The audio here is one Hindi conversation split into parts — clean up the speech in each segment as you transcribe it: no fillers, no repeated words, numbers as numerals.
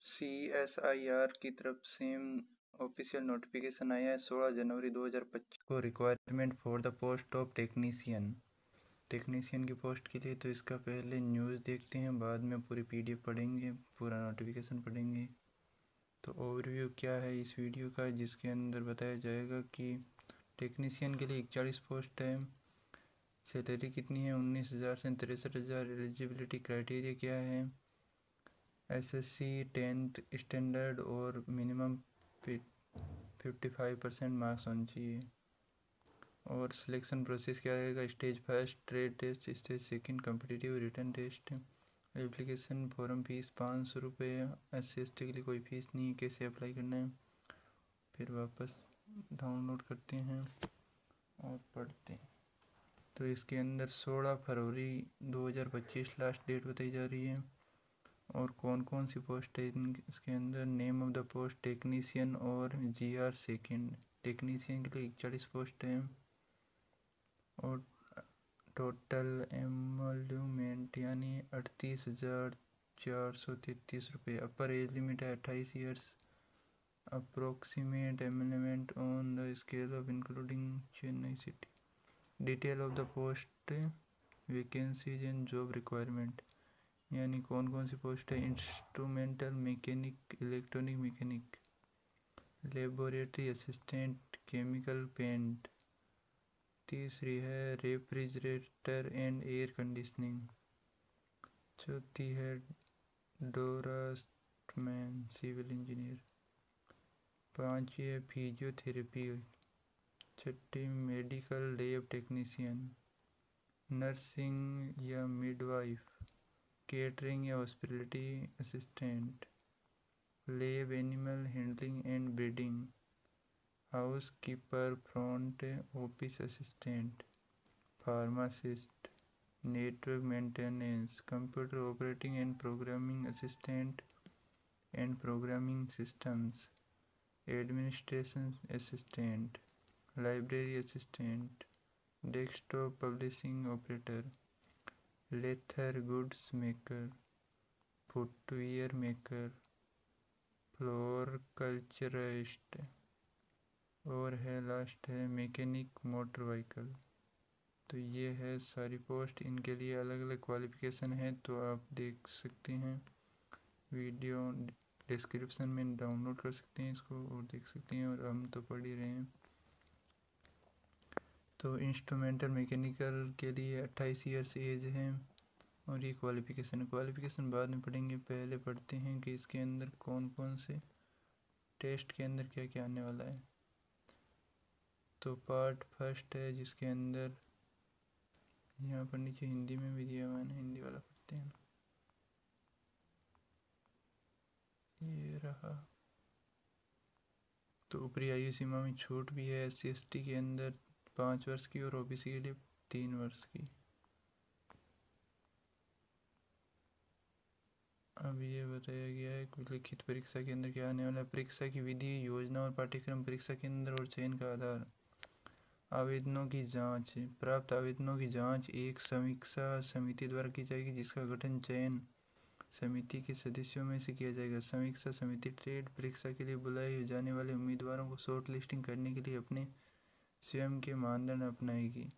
CSIR की तरफ से ऑफिशियल नोटिफिकेशन आया है 16 जनवरी 2025 को। Requirement for the post of technician की पोस्ट के लिए। तो इसका पहले न्यूज़ देखते हैं, बाद में पूरी PDF पढ़ेंगे, पूरा नोटिफिकेशन पढ़ेंगे। तो ओवरव्यू क्या है इस वीडियो का, जिसके अंदर बताया जाएगा कि टेक्नीशियन के लिए 41 पोस्ट है। सैलरी कितनी है, 19,000 से 63,000। एलिजिबिलिटी क्राइटेरिया क्या है, SSC 10th स्टैंडर्ड और मिनिमम 55% मार्क्स होने चाहिए। और सिलेक्शन प्रोसेस क्या रहेगा, stage first trade test, stage second competitive written test. Application form fee 500 रुपये। SC/ST के लिए कोई फ़ीस नहीं है। कैसे अप्लाई करना है, फिर वापस डाउनलोड करते हैं और पढ़ते हैं। तो इसके अंदर 16 फरवरी 2025 लास्ट डेट बताई जा रही है। और कौन कौन सी पोस्ट है इसके अंदर, name of the post technician और GR सेकंड। टेक्नीशियन के लिए 41 पोस्ट है और टोटल एमोल्यूमेंट यानी 38,433 रुपये। अपर एज लिमिट है 28 years. Approximate emoluments on the scale of including Chennai city. Detail of the post, vacancies and job requirement, यानी कौन कौन सी पोस्ट है। Instrumental mechanic, electronic mechanic, laboratory assistant, chemical paint. तीसरी है रेफ्रिजरेटर एंड एयर कंडीशनिंग। चौथी है ड्राफ्ट्समैन, सिविल इंजीनियर। पांचवी है फिजियोथेरेपी। छठी मेडिकल लैब टेक्नीशियन, नर्सिंग या मिडवाइफ, केटरिंग या hospitality assistant, lab animal handling and breeding, house keeper, front office assistant, pharmacist, network maintenance, computer operating and programming assistant and programming systems, administration assistant, library assistant, desktop publishing operator, leather goods maker, footwear maker, floriculturist, और है लास्ट है मैकेनिक मोटर व्हीकल। तो ये है सारी पोस्ट। इनके लिए अलग अलग क्वालिफ़िकेशन है, तो आप देख सकते हैं, वीडियो डिस्क्रिप्शन में डाउनलोड कर सकते हैं इसको और देख सकते हैं, और हम तो पढ़ ही रहे हैं। तो इंस्ट्रूमेंटल मैकेनिकल के लिए 28 ईयर्स एज है और ये क्वालिफ़िकेशन बाद में पढ़ेंगे। पहले पढ़ते हैं कि इसके अंदर कौन कौन से टेस्ट के अंदर क्या क्या आने वाला है। तो पार्ट फर्स्ट है, जिसके अंदर यहाँ पर नीचे हिंदी में भी दिया हुआ है, हिंदी वाला पढ़ते हैं। ये रहा। तो ऊपरी आयु सीमा में छूट भी है। SC/ST के अंदर 5 वर्ष की और OBC के लिए 3 वर्ष की। अब ये बताया गया है कि लिखित परीक्षा के अंदर क्या आने वाला है। परीक्षा की विधि, योजना और पाठ्यक्रम, परीक्षा केंद्र और चयन का आधार, आवेदनों की जांच। प्राप्त आवेदनों की जांच एक समीक्षा समिति द्वारा की जाएगी, जिसका गठन चयन समिति के सदस्यों में से किया जाएगा। समीक्षा समिति ट्रेड परीक्षा के लिए बुलाए जाने वाले उम्मीदवारों को शॉर्ट लिस्टिंग करने के लिए अपने स्वयं के मानदंड अपनाएगी।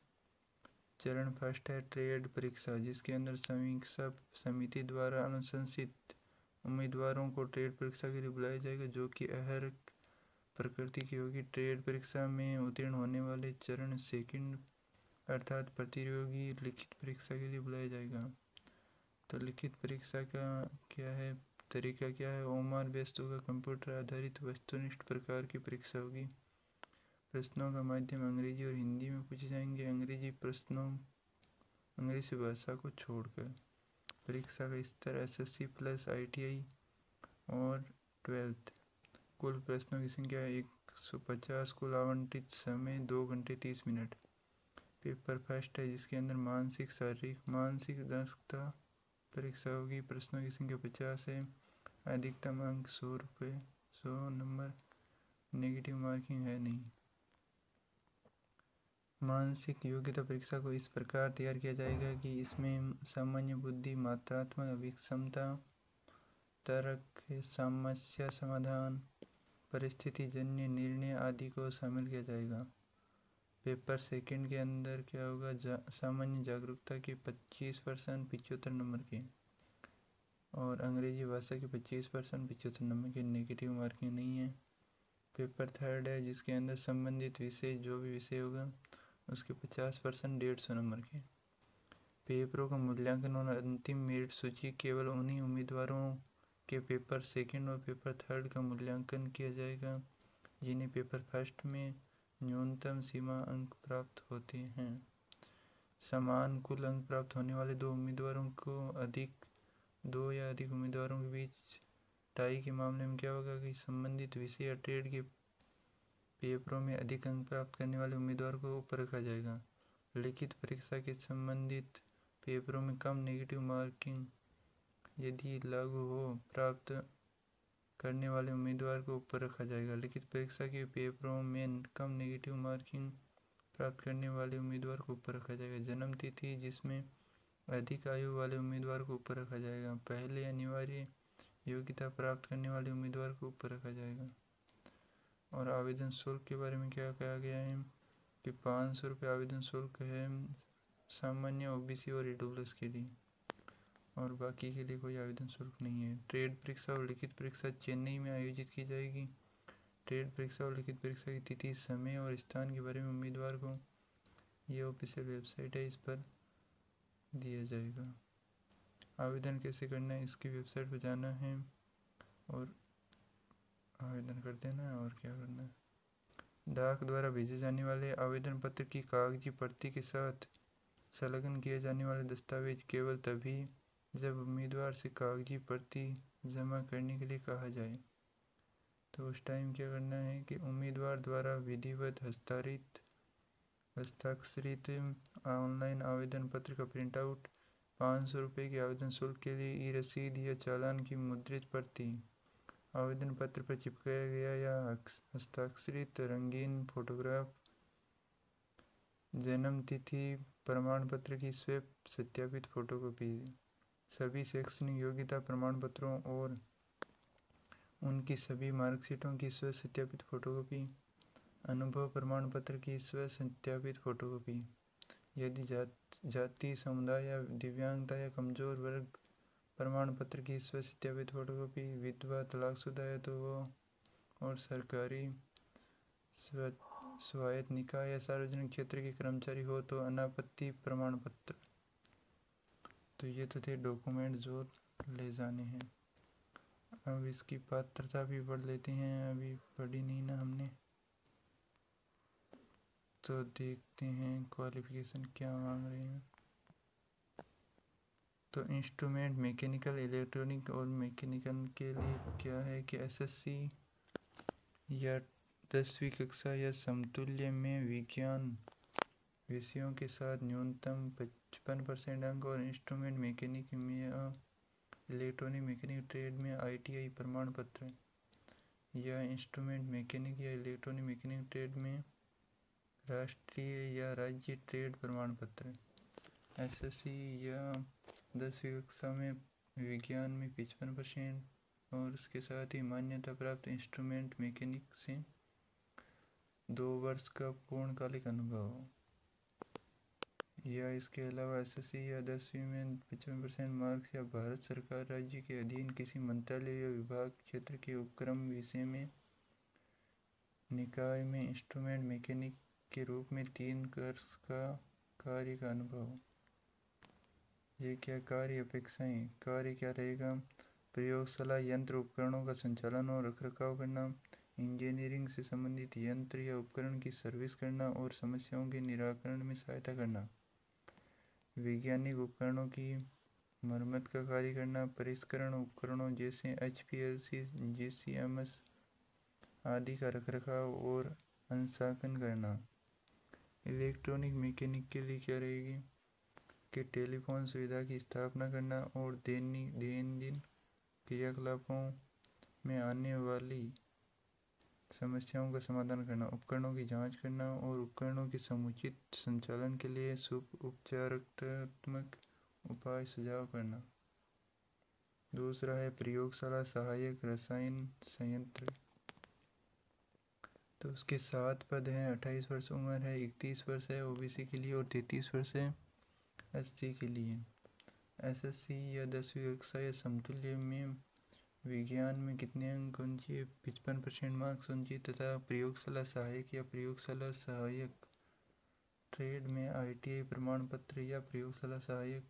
चरण फर्स्ट है ट्रेड परीक्षा, जिसके अंदर समीक्षा समिति द्वारा अनुशंसित उम्मीदवारों को ट्रेड परीक्षा के लिए बुलाया जाएगा, जो कि अहर्क प्रकृति की होगी। ट्रेड परीक्षा में उत्तीर्ण होने वाले चरण सेकंड अर्थात प्रतियोगी लिखित परीक्षा के लिए बुलाया जाएगा। तो लिखित परीक्षा का क्या है, तरीका क्या है। ओमार बेस्ड होगा, कंप्यूटर आधारित वस्तुनिष्ठ प्रकार की परीक्षा होगी। प्रश्नों का माध्यम अंग्रेजी और हिंदी में पूछे जाएंगे। अंग्रेजी प्रश्नों, अंग्रेजी भाषा को छोड़कर। परीक्षा का स्तर SSC प्लस ITI और 12th। कुल प्रश्नों की संख्या 150। कुल आवंटित समय 2 घंटे 30 मिनट। पेपर फर्स्ट है, जिसके अंदर मानसिक शारीरिक मानसिक दक्षता परीक्षा होगी। प्रश्नों की संख्या 50 है। अधिकतम अंक 100 रुपये, 100 नंबर। नेगेटिव मार्किंग है नहीं। मानसिक योग्यता परीक्षा को इस प्रकार तैयार किया जाएगा कि इसमें सामान्य बुद्धि, मात्रात्मक अभिक्षमता, तर्क, समस्या समाधान, परिस्थिति जन्य निर्णय आदि को शामिल किया जाएगा। पेपर सेकंड के अंदर क्या होगा, सामान्य जागरूकता के 25% 75 नंबर के, और अंग्रेजी भाषा के 25% 75 नंबर के, नेगेटिव मार्किंग नहीं है। पेपर थर्ड है जिसके अंदर संबंधित विषय, जो भी विषय होगा उसके 50% 150 नंबर के। पेपरों का मूल्यांकन और अंतिम मेरिट सूची केवल उन्हीं उम्मीदवारों के पेपर सेकंड और पेपर थर्ड का मूल्यांकन किया जाएगा जिन्हें पेपर फर्स्ट में न्यूनतम सीमा अंक प्राप्त होते हैं। समान कुल अंक प्राप्त होने वाले दो या अधिक उम्मीदवारों के बीच टाई के मामले में क्या होगा कि संबंधित विषय या ट्रेड के पेपरों में अधिक अंक प्राप्त करने वाले उम्मीदवार को ऊपर रखा जाएगा। लिखित परीक्षा के संबंधित पेपरों में कम नेगेटिव मार्किंग यदि लागू हो, प्राप्त करने वाले उम्मीदवार को ऊपर रखा जाएगा। लिखित परीक्षा के पेपरों में कम नेगेटिव मार्किंग प्राप्त करने वाले उम्मीदवार को ऊपर रखा जाएगा। जन्म तिथि जिसमें अधिक आयु वाले उम्मीदवार को ऊपर रखा जाएगा। पहले अनिवार्य योग्यता प्राप्त करने वाले उम्मीदवार को ऊपर रखा जाएगा। और आवेदन शुल्क के बारे में क्या कहा गया है कि 500 रुपये आवेदन शुल्क है सामान्य, ओबीसी और ईडब्ल्यूएस के लिए, और बाकी के लिए कोई आवेदन शुल्क नहीं है। ट्रेड परीक्षा और लिखित परीक्षा चेन्नई में आयोजित की जाएगी। ट्रेड परीक्षा और लिखित परीक्षा की तिथि, समय और स्थान के बारे में उम्मीदवार को, ये ऑफिशियल वेबसाइट है, इस पर दिया जाएगा। आवेदन कैसे करना है, इसकी वेबसाइट पर जाना है और आवेदन कर देना है। और क्या करना है, डाक द्वारा भेजे जाने वाले आवेदन पत्र की कागजी प्रति के साथ संलग्न किए जाने वाले दस्तावेज केवल तभी जब उम्मीदवार से कागजी प्रति जमा करने के लिए कहा जाए, तो उस टाइम क्या करना है कि उम्मीदवार द्वारा विधिवत हस्ताक्षरित ऑनलाइन आवेदन पत्र का प्रिंट आउट, 500 रुपये के आवेदन शुल्क के लिए ई रसीद या चालान की मुद्रित प्रति, आवेदन पत्र पर चिपकाया गया या हस्ताक्षरित रंगीन फोटोग्राफ, जन्म तिथि प्रमाण पत्र की स्वयं सत्यापित फोटोकॉपी, सभी शैक्षणिक योग्यता प्रमाण पत्रों और उनकी सभी मार्कशीटों की स्व सत्यापित फोटोकॉपी, अनुभव प्रमाण पत्र की स्व सत्यापित फोटोकॉपी, यदि जाति, समुदाय या दिव्यांगता या कमजोर वर्ग प्रमाण पत्र की स्व सत्यापित फोटोकॉपी, विधवा, तलाकशुदा है तो वो, और सरकारी, स्वायत्त निकाय या सार्वजनिक क्षेत्र के कर्मचारी हो तो अनापत्ति प्रमाण पत्र। तो ये तो थे डॉक्यूमेंट जो ले जाने हैं। अब इसकी पात्रता भी पढ़ लेते हैं, अभी पढ़ी नहीं ना हमने, तो देखते हैं क्वालिफिकेशन क्या मांग रहे हैं। तो इंस्ट्रूमेंट मैकेनिकल, इलेक्ट्रॉनिक और मैकेनिकल के लिए क्या है कि एसएससी या 10वीं कक्षा या समतुल्य में विज्ञान विषयों के साथ न्यूनतम 55% अंक, और इंस्ट्रूमेंट मैकेनिक में इलेक्ट्रॉनिक मैकेनिक ट्रेड में ITI प्रमाण पत्र, या इंस्ट्रूमेंट मैकेनिक या इलेक्ट्रॉनिक मैकेनिक ट्रेड में राष्ट्रीय या राज्य ट्रेड प्रमाण पत्र। एसएससी या 10वीं कक्षा में विज्ञान में 55% और उसके साथ ही मान्यता प्राप्त इंस्ट्रूमेंट मैकेनिक से 2 वर्ष का पूर्णकालिक अनुभव, या इसके अलावा एसएससी या 10वीं में 55% मार्क्स, या भारत सरकार राज्य के अधीन किसी मंत्रालय या विभाग क्षेत्र के उपक्रम विषय में निकाय में इंस्ट्रूमेंट मैकेनिक के रूप में 3 वर्ष का कार्य का अनुभव। ये क्या कार्य अपेक्षाएं, कार्य क्या रहेगा, प्रयोगशाला यंत्र उपकरणों का संचालन और रखरखाव करना, इंजीनियरिंग से संबंधित यंत्र या उपकरण की सर्विस करना और समस्याओं के निराकरण में सहायता करना, वैज्ञानिक उपकरणों की मरम्मत का कार्य करना, परिष्करण उपकरणों जैसे HPLC, GCMS आदि का रखरखाव और अंशांकन करना। इलेक्ट्रॉनिक मैकेनिक के लिए क्या रहेगी कि टेलीफोन सुविधा की स्थापना करना और दैनंदिन क्रियाकलापों में आने वाली समस्याओं का समाधान करना, उपकरणों की जांच करना और उपकरणों के समुचित संचालन के लिए उपचारात्मक उपाय सुझाव करना। दूसरा है प्रयोगशाला सहायक रसायन संयंत्र। तो उसके 7 पद हैं। 28 वर्ष उम्र है, 31 वर्ष है ओबीसी के लिए और 33 वर्ष है एससी के लिए। एसएससी या 10वीं कक्षा या समतुल्य में विज्ञान में कितने अंक होने चाहिए? 55% मार्क्स होने चाहिए। तथा प्रयोगशाला सहायक या प्रयोगशाला सहायक ट्रेड में आईटीआई प्रमाण पत्र या प्रयोगशाला सहायक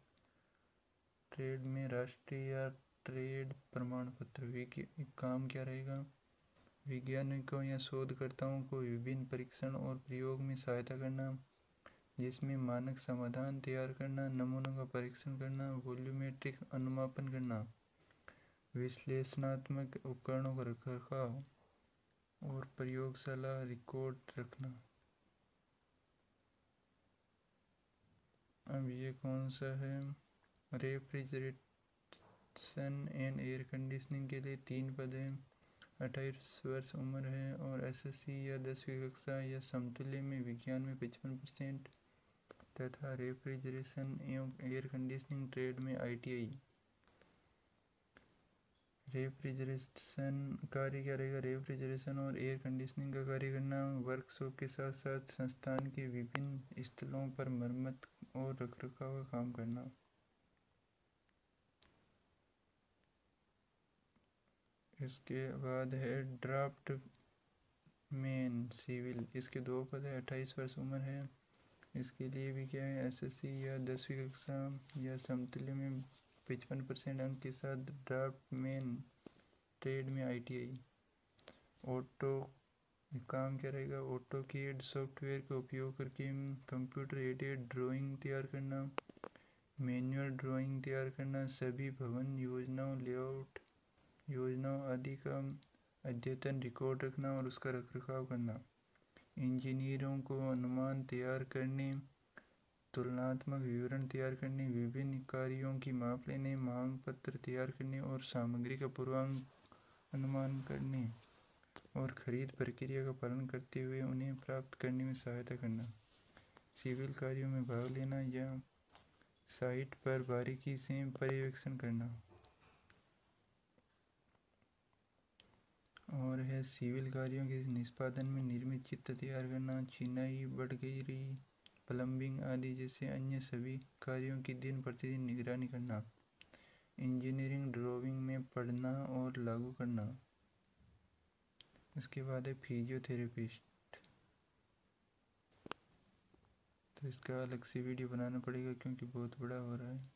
ट्रेड में राष्ट्रीय या ट्रेड प्रमाण पत्र। काम क्या रहेगा? वैज्ञानिकों या शोधकर्ताओं को विभिन्न परीक्षण और प्रयोग में सहायता करना, जिसमें मानक समाधान तैयार करना, नमूनों का परीक्षण करना, वॉल्यूमेट्रिक अनुमापन करना, विश्लेषणात्मक उपकरणों का रखरखाव और प्रयोगशाला रिकॉर्ड रखना। अब ये कौन सा है? रेफ्रिजरेशन एंड एयर कंडीशनिंग के लिए 3 पद हैं। 28 वर्ष उम्र है और एसएससी या 10वीं कक्षा या समतुल्य में विज्ञान में 55% तथा रेफ्रिजरेशन एवं एयर कंडीशनिंग ट्रेड में आईटीआई। रेफ्रिजरेशन कार्य क्या रहेगा? रेफ्रिजरेशन और एयर कंडीशनिंग का कार्य करना, वर्कशॉप के साथ साथ संस्थान के विभिन्न स्थलों पर मरम्मत और रखरखाव का काम करना। इसके बाद है ड्राफ्ट मैन सिविल। इसके 2 पद है। 28 वर्ष उम्र है। इसके लिए भी क्या है? एसएससी या 10वीं कक्षा या समतुल्य में 55% अंक के साथ ड्राफ्टमैन ट्रेड में आईटीआई। ऑटो काम क्या रहेगा? ऑटोकैड सॉफ्टवेयर का उपयोग करके कंप्यूटर एडेड ड्राइंग तैयार करना, मैनुअल ड्राइंग तैयार करना, सभी भवन योजनाओं, लेआउट योजनाओं आदि का अद्यतन रिकॉर्ड रखना और उसका रखरखाव करना, इंजीनियरों को अनुमान तैयार करने, तुलनात्मक विवरण तैयार करने, विभिन्न कार्यों की माप लेने, मांग पत्र तैयार करने और सामग्री का पूर्वानुमान करने और खरीद प्रक्रिया का पालन करते हुए उन्हें प्राप्त करने में सहायता करना, सिविल कार्यों में भाग लेना या साइट पर बारीकी से पर्यवेक्षण करना। और है सिविल कार्यों के निष्पादन में निर्मित चित्र तैयार करना, चिनाई, बटगेरी, प्लम्बिंग आदि जैसे अन्य सभी कार्यों की दिन प्रतिदिन निगरानी करना, इंजीनियरिंग ड्राइंग में पढ़ना और लागू करना। इसके बाद है फिजियोथेरेपिस्ट। तो इसका अलग से वीडियो बनाना पड़ेगा क्योंकि बहुत बड़ा हो रहा है।